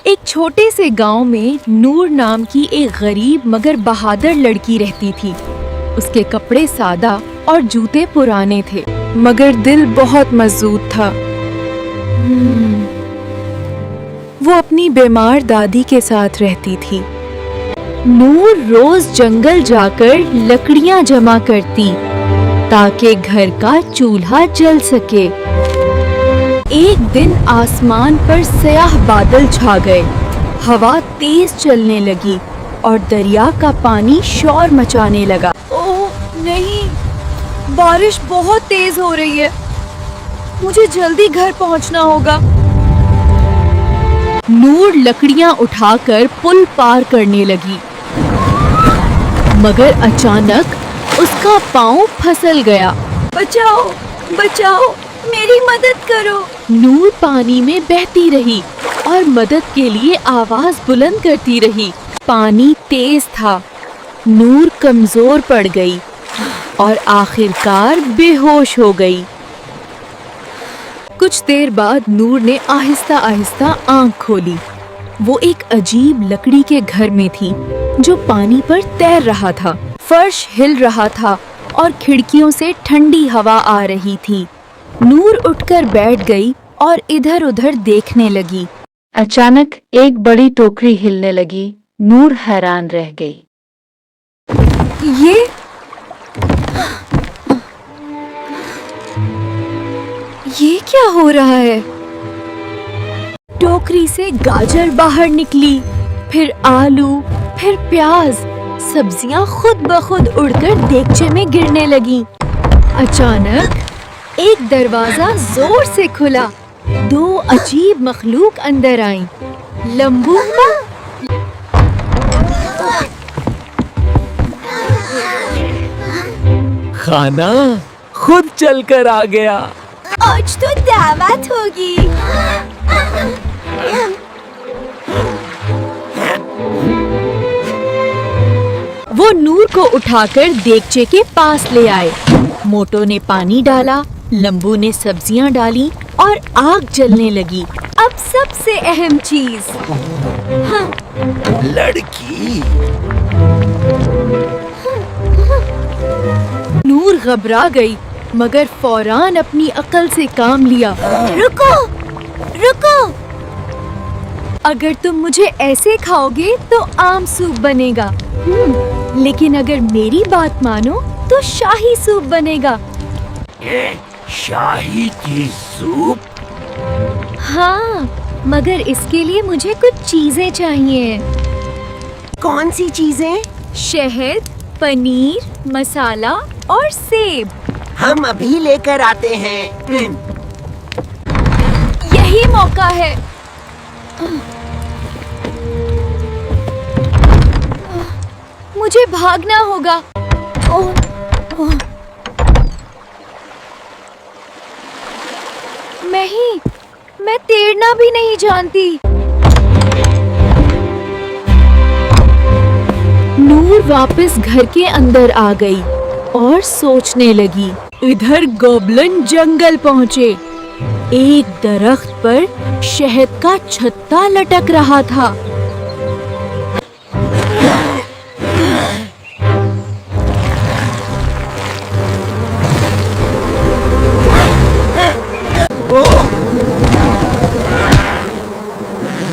एक छोटे से गांव में नूर नाम की एक गरीब मगर बहादुर लड़की रहती थी। उसके कपड़े सादा और जूते पुराने थे, मगर दिल बहुत मजबूत था। वो अपनी बीमार दादी के साथ रहती थी। नूर रोज जंगल जाकर लकड़ियां जमा करती ताकि घर का चूल्हा जल सके। एक दिन आसमान पर स्याह बादल छा गए, हवा तेज चलने लगी और दरिया का पानी शोर मचाने लगा। ओह नहीं, बारिश बहुत तेज हो रही है, मुझे जल्दी घर पहुंचना होगा। नूर लकड़ियां उठाकर पुल पार करने लगी, मगर अचानक उसका पाँव फिसल गया। बचाओ, बचाओ, मेरी मदद करो। नूर पानी में बहती रही और मदद के लिए आवाज बुलंद करती रही। पानी तेज था, नूर कमजोर पड़ गई और आखिरकार बेहोश हो गई। कुछ देर बाद नूर ने आहिस्ता आहिस्ता आंख खोली। वो एक अजीब लकड़ी के घर में थी जो पानी पर तैर रहा था। फर्श हिल रहा था और खिड़कियों से ठंडी हवा आ रही थी। नूर उठकर बैठ गई और इधर-उधर देखने लगी। अचानक एक बड़ी टोकरी हिलने लगी। नूर हैरान रह गई। ये क्या हो रहा है? टोकरी से गाजर बाहर निकली, फिर आलू, फिर प्याज। सब्जियां खुद ब खुद उड़कर देगचे में गिरने लगी। अचानक एक दरवाजा जोर से खुला। दो अजीब मखलूक अंदर आईं। लंबू खाना खुद चलकर आ गया। आज तो दावत होगी। वो नूर को उठाकर देगचे के पास ले आए। मोटो ने पानी डाला, लंबू ने सब्जियां डाली और आग जलने लगी। अब सबसे अहम चीज, लड़की। नूर घबरा गई, मगर फौरान अपनी अकल से काम लिया। रुको, रुको। अगर तुम मुझे ऐसे खाओगे तो आम सूप बनेगा, लेकिन अगर मेरी बात मानो तो शाही सूप बनेगा। शाही की सूप? हाँ, मगर इसके लिए मुझे कुछ चीजें चाहिए। कौन सी चीजें? शहद, पनीर, मसाला और सेब। हम अभी लेकर आते हैं। यही मौका है। मुझे भागना होगा। ओह, ओह। मैं तैरना भी नहीं जानती। नूर वापस घर के अंदर आ गई और सोचने लगी। इधर गॉब्लिन जंगल पहुँचे। एक दरख्त पर शहद का छत्ता लटक रहा था।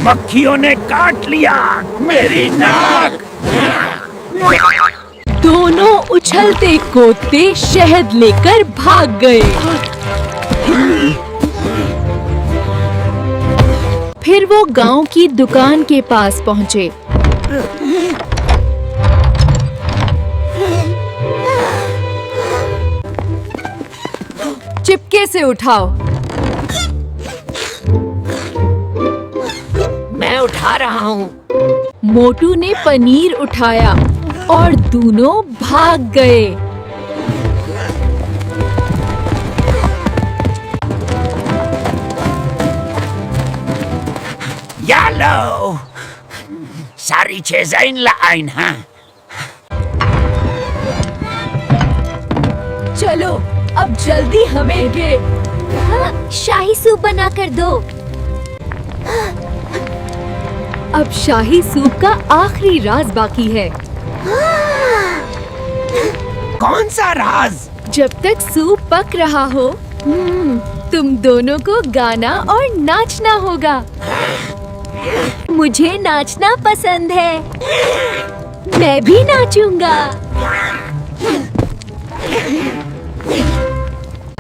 मक्खियों ने काट लिया मेरी नाक। दोनों उछलते कूदते शहद लेकर भाग गए। फिर वो गांव की दुकान के पास पहुंचे। चिपके से उठाओ। मैं उठा रहा हूँ। मोटू ने पनीर उठाया और दोनों भाग गए। या लो, सारी चीजें लाइन हैं। चलो, अब जल्दी हमें शाही सूप बना कर दो। अब शाही सूप का आखिरी राज बाकी है। कौन सा राज? जब तक सूप पक रहा हो, तुम दोनों को गाना और नाचना होगा। मुझे नाचना पसंद है। मैं भी नाचूंगा।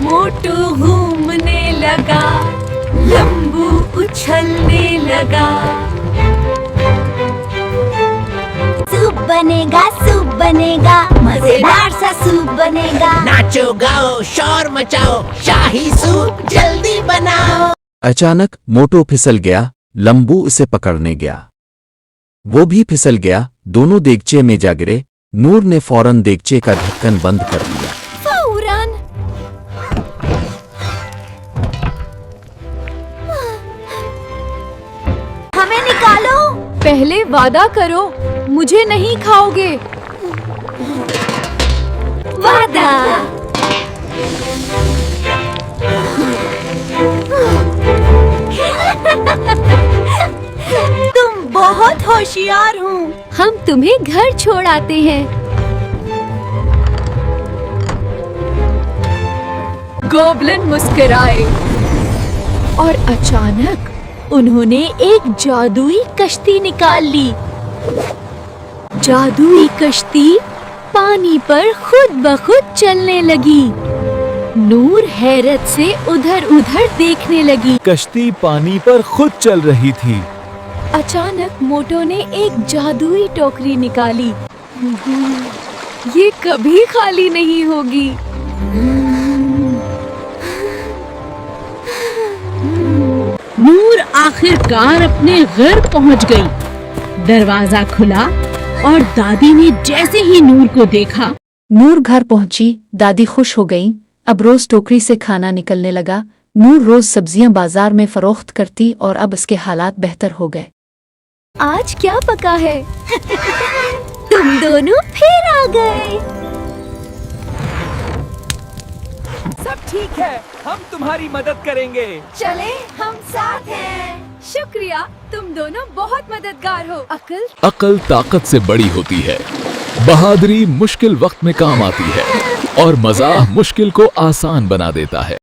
मोटू घूमने लगा, लंबू उछलने लगा। सूप बनेगा, मजेदार सा सूप बनेगा। नाचो गाओ शोर मचाओ, शाही सूप जल्दी बनाओ। अचानक मोटू फिसल गया, लंबू उसे पकड़ने गया। वो भी फिसल गया, दोनों देगचे में जा गिरे। नूर ने फौरन देगचे का ढक्कन बंद कर दिया। फौरन। हमें निकालो। पहले वादा करो, मुझे नहीं खाओगे। वादा। तुम बहुत होशियार हो। हम तुम्हें घर छोड़ आते हैं। गॉब्लिन मुस्कुराए और अचानक उन्होंने एक जादुई कश्ती निकाल ली। जादुई कश्ती पानी पर खुद ब खुद चलने लगी। नूर हैरत से उधर उधर देखने लगी। कश्ती पानी पर खुद चल रही थी। अचानक मोटो ने एक जादुई टोकरी निकाली। ये कभी खाली नहीं होगी। नूर आखिरकार अपने घर पहुंच गई। दरवाजा खुला और दादी ने जैसे ही नूर को देखा, नूर घर पहुंची। दादी खुश हो गई। अब रोज टोकरी से खाना निकलने लगा। नूर रोज सब्जियां बाजार में फरोख्त करती और अब उसके हालात बेहतर हो गए। आज क्या पका है? तुम दोनों फिर आ गए। सब ठीक है, हम तुम्हारी मदद करेंगे। चले, हम साथ हैं। शुक्रिया, तुम दोनों बहुत मददगार हो। अकल अकल ताकत से बड़ी होती है। बहादुरी मुश्किल वक्त में काम आती है और मज़ाक मुश्किल को आसान बना देता है।